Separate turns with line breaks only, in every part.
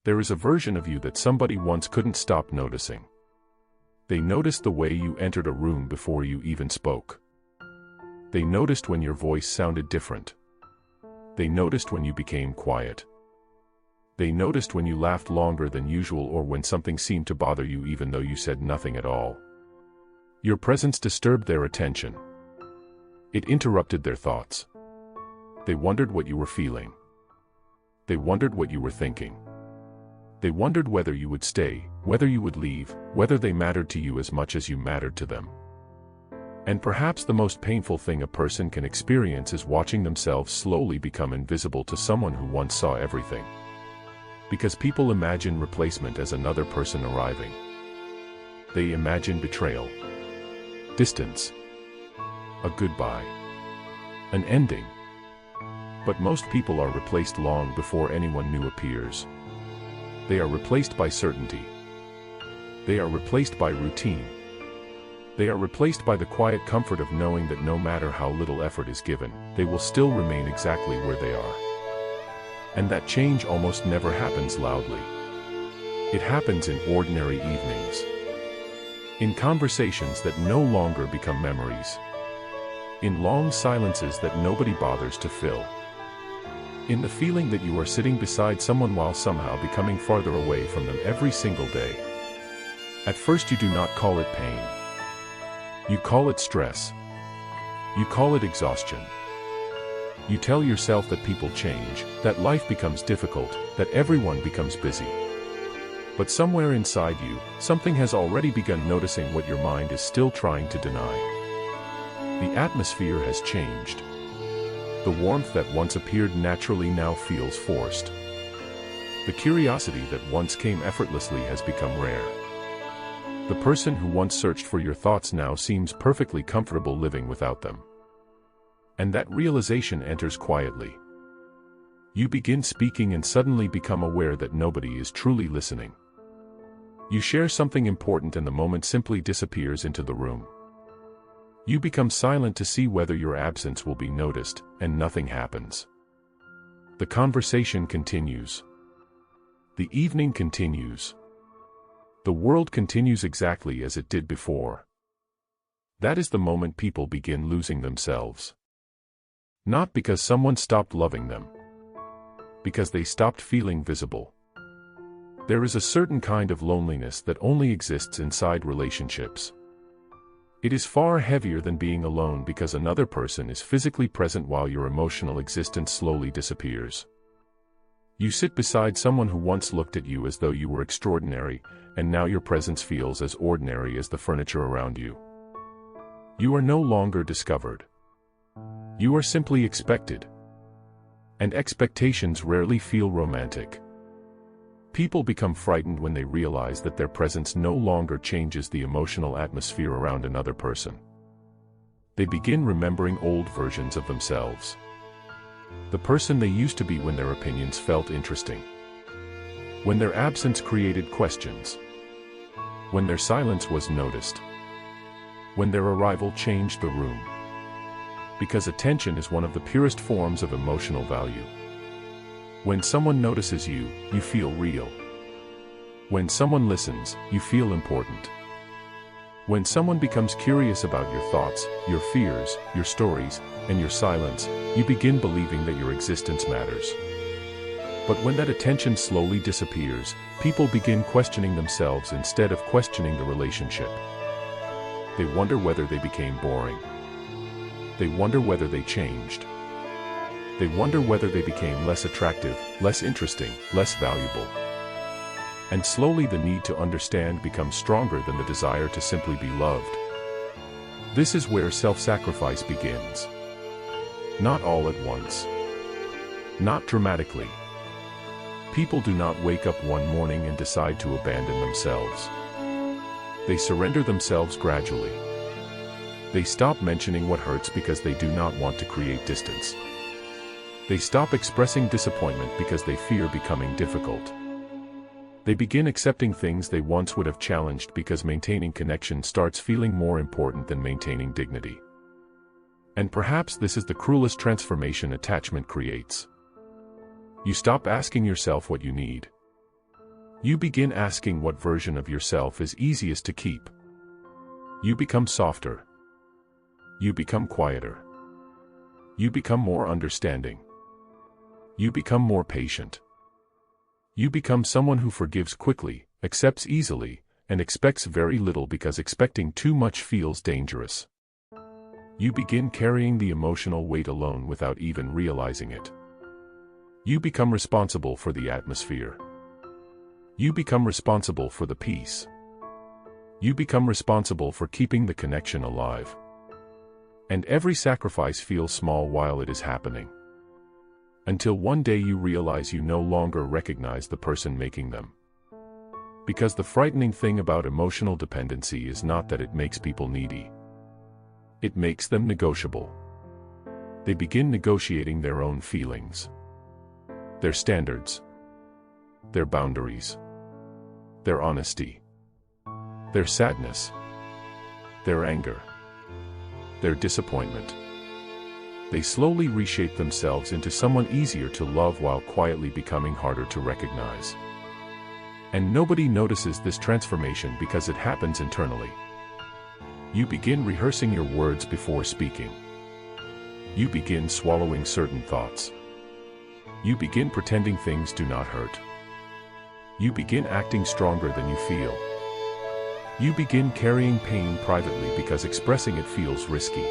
There is a version of you that somebody once couldn't stop noticing. They noticed the way you entered a room before you even spoke. They noticed when your voice sounded different. They noticed when you became quiet. They noticed when you laughed longer than usual or when something seemed to bother you even though you said nothing at all. Your presence disturbed their attention. It interrupted their thoughts. They wondered what you were feeling. They wondered what you were thinking. They wondered whether you would stay, whether you would leave, whether they mattered to you as much as you mattered to them. And perhaps the most painful thing a person can experience is watching themselves slowly become invisible to someone who once saw everything. Because people imagine replacement as another person arriving. They imagine betrayal, distance, a goodbye, an ending. But most people are replaced long before anyone new appears. They are replaced by certainty. They are replaced by routine. They are replaced by the quiet comfort of knowing that no matter how little effort is given, they will still remain exactly where they are. And that change almost never happens loudly. It happens in ordinary evenings. In conversations that no longer become memories. In long silences that nobody bothers to fill. In the feeling that you are sitting beside someone while somehow becoming farther away from them every single day. At first you do not call it pain. You call it stress. You call it exhaustion. You tell yourself that people change, that life becomes difficult, that everyone becomes busy. But somewhere inside you, something has already begun noticing what your mind is still trying to deny. The atmosphere has changed. The warmth that once appeared naturally now feels forced. The curiosity that once came effortlessly has become rare. The person who once searched for your thoughts now seems perfectly comfortable living without them. And that realization enters quietly. You begin speaking and suddenly become aware that nobody is truly listening. You share something important and the moment simply disappears into the room. You become silent to see whether your absence will be noticed, and nothing happens. The conversation continues. The evening continues. The world continues exactly as it did before. That is the moment people begin losing themselves. Not because someone stopped loving them. Because they stopped feeling visible. There is a certain kind of loneliness that only exists inside relationships. It is far heavier than being alone because another person is physically present while your emotional existence slowly disappears. You sit beside someone who once looked at you as though you were extraordinary, and now your presence feels as ordinary as the furniture around you. You are no longer discovered. You are simply expected. And expectations rarely feel romantic. People become frightened when they realize that their presence no longer changes the emotional atmosphere around another person. They begin remembering old versions of themselves. The person they used to be when their opinions felt interesting. When their absence created questions. When their silence was noticed. When their arrival changed the room. Because attention is one of the purest forms of emotional value. When someone notices you, you feel real. When someone listens, you feel important. When someone becomes curious about your thoughts, your fears, your stories, and your silence, you begin believing that your existence matters. But when that attention slowly disappears, people begin questioning themselves instead of questioning the relationship. They wonder whether they became boring. They wonder whether they changed. They wonder whether they became less attractive, less interesting, less valuable. And slowly the need to understand becomes stronger than the desire to simply be loved. This is where self-sacrifice begins. Not all at once. Not dramatically. People do not wake up one morning and decide to abandon themselves. They surrender themselves gradually. They stop mentioning what hurts because they do not want to create distance. They stop expressing disappointment because they fear becoming difficult. They begin accepting things they once would have challenged because maintaining connection starts feeling more important than maintaining dignity. And perhaps this is the cruelest transformation attachment creates. You stop asking yourself what you need. You begin asking what version of yourself is easiest to keep. You become softer. You become quieter. You become more understanding. You become more patient. You become someone who forgives quickly, accepts easily, and expects very little because expecting too much feels dangerous. You begin carrying the emotional weight alone without even realizing it. You become responsible for the atmosphere. You become responsible for the peace. You become responsible for keeping the connection alive. And every sacrifice feels small while it is happening. Until one day you realize you no longer recognize the person making them. Because the frightening thing about emotional dependency is not that it makes people needy. It makes them negotiable. They begin negotiating their own feelings, their standards, their boundaries, their honesty, their sadness, their anger, their disappointment. They slowly reshape themselves into someone easier to love while quietly becoming harder to recognize. And nobody notices this transformation because it happens internally. You begin rehearsing your words before speaking. You begin swallowing certain thoughts. You begin pretending things do not hurt. You begin acting stronger than you feel. You begin carrying pain privately because expressing it feels risky.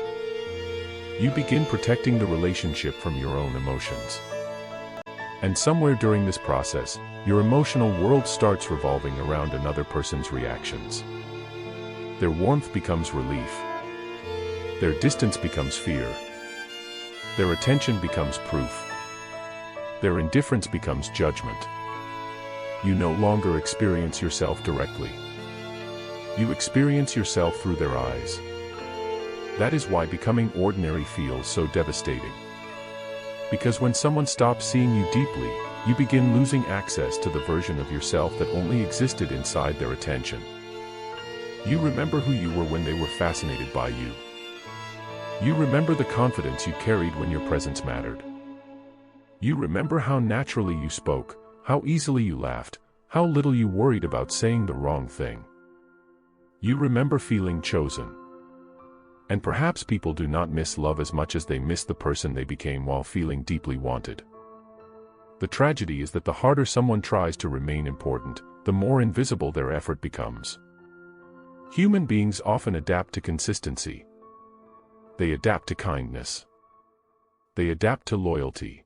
You begin protecting the relationship from your own emotions. And somewhere during this process, your emotional world starts revolving around another person's reactions. Their warmth becomes relief. Their distance becomes fear. Their attention becomes proof. Their indifference becomes judgment. You no longer experience yourself directly. You experience yourself through their eyes. That is why becoming ordinary feels so devastating. Because when someone stops seeing you deeply, you begin losing access to the version of yourself that only existed inside their attention. You remember who you were when they were fascinated by you. You remember the confidence you carried when your presence mattered. You remember how naturally you spoke, how easily you laughed, how little you worried about saying the wrong thing. You remember feeling chosen. And perhaps people do not miss love as much as they miss the person they became while feeling deeply wanted. The tragedy is that the harder someone tries to remain important, the more invisible their effort becomes. Human beings often adapt to consistency. They adapt to kindness. They adapt to loyalty.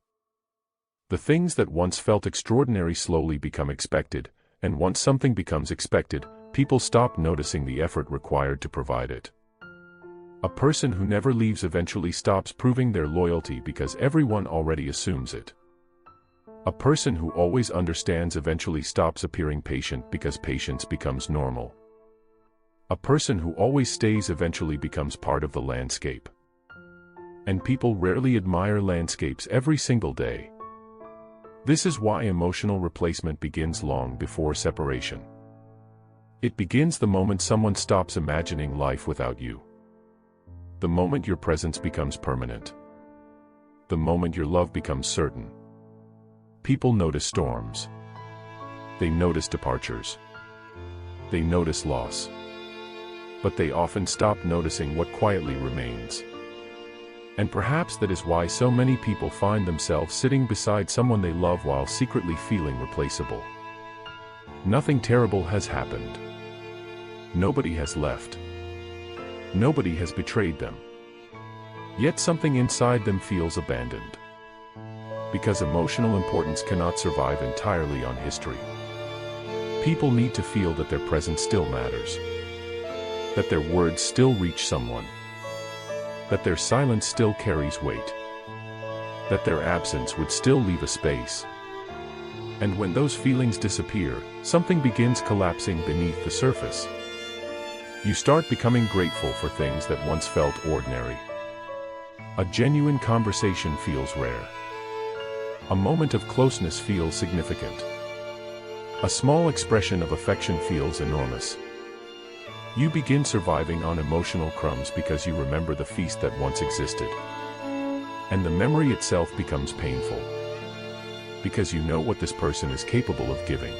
The things that once felt extraordinary slowly become expected, and once something becomes expected, people stop noticing the effort required to provide it. A person who never leaves eventually stops proving their loyalty because everyone already assumes it. A person who always understands eventually stops appearing patient because patience becomes normal. A person who always stays eventually becomes part of the landscape. And people rarely admire landscapes every single day. This is why emotional replacement begins long before separation. It begins the moment someone stops imagining life without you. The moment your presence becomes permanent. The moment your love becomes certain. People notice storms. They notice departures. They notice loss. But they often stop noticing what quietly remains. And perhaps that is why so many people find themselves sitting beside someone they love while secretly feeling replaceable. Nothing terrible has happened. Nobody has left. Nobody has betrayed them. Yet something inside them feels abandoned. Because emotional importance cannot survive entirely on history. People need to feel that their presence still matters. That their words still reach someone. That their silence still carries weight. That their absence would still leave a space. And when those feelings disappear, something begins collapsing beneath the surface. You start becoming grateful for things that once felt ordinary. A genuine conversation feels rare. A moment of closeness feels significant. A small expression of affection feels enormous. You begin surviving on emotional crumbs because you remember the feast that once existed. And the memory itself becomes painful. Because you know what this person is capable of giving.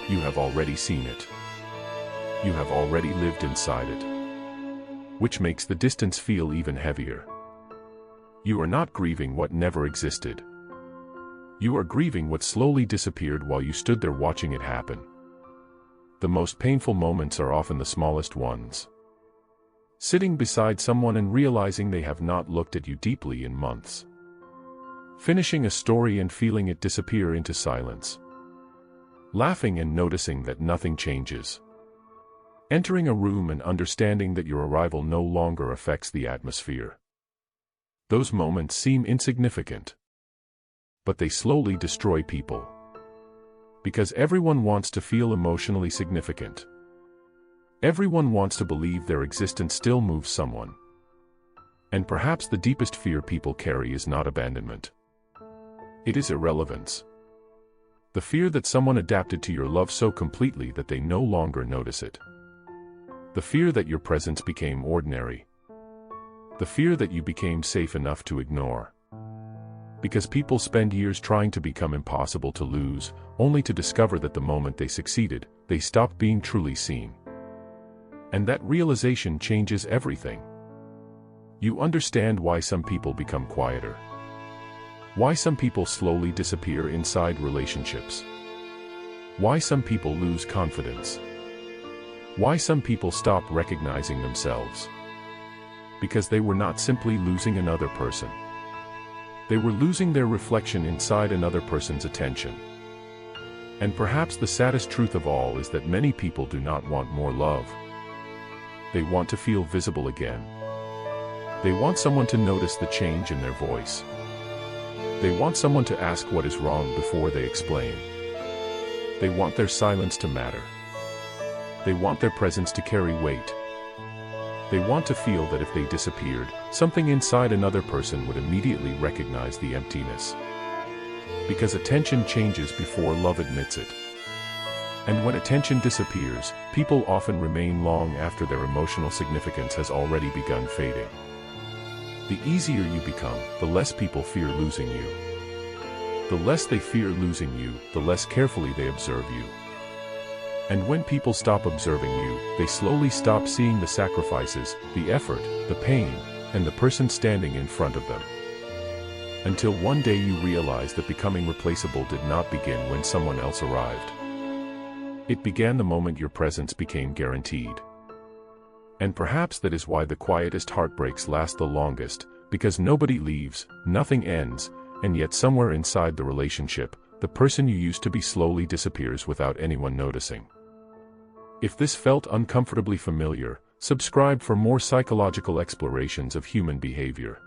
You have already seen it. You have already lived inside it. Which makes the distance feel even heavier. You are not grieving what never existed. You are grieving what slowly disappeared while you stood there watching it happen. The most painful moments are often the smallest ones. Sitting beside someone and realizing they have not looked at you deeply in months. Finishing a story and feeling it disappear into silence. Laughing and noticing that nothing changes. Entering a room and understanding that your arrival no longer affects the atmosphere. Those moments seem insignificant. But they slowly destroy people. Because everyone wants to feel emotionally significant. Everyone wants to believe their existence still moves someone. And perhaps the deepest fear people carry is not abandonment. It is irrelevance. The fear that someone adapted to your love so completely that they no longer notice it. The fear that your presence became ordinary. The fear that you became safe enough to ignore. Because people spend years trying to become impossible to lose, only to discover that the moment they succeeded, they stopped being truly seen. And that realization changes everything. You understand why some people become quieter. Why some people slowly disappear inside relationships. Why some people lose confidence. Why some people stop recognizing themselves. Because they were not simply losing another person. They were losing their reflection inside another person's attention. And perhaps the saddest truth of all is that many people do not want more love. They want to feel visible again. They want someone to notice the change in their voice. They want someone to ask what is wrong before they explain. They want their silence to matter. They want their presence to carry weight. They want to feel that if they disappeared, something inside another person would immediately recognize the emptiness. Because attention changes before love admits it. And when attention disappears, people often remain long after their emotional significance has already begun fading. The easier you become, the less people fear losing you. The less they fear losing you, the less carefully they observe you. And when people stop observing you, they slowly stop seeing the sacrifices, the effort, the pain, and the person standing in front of them. Until one day you realize that becoming replaceable did not begin when someone else arrived. It began the moment your presence became guaranteed. And perhaps that is why the quietest heartbreaks last the longest, because nobody leaves, nothing ends, and yet somewhere inside the relationship, the person you used to be slowly disappears without anyone noticing. If this felt uncomfortably familiar, subscribe for more psychological explorations of human behavior.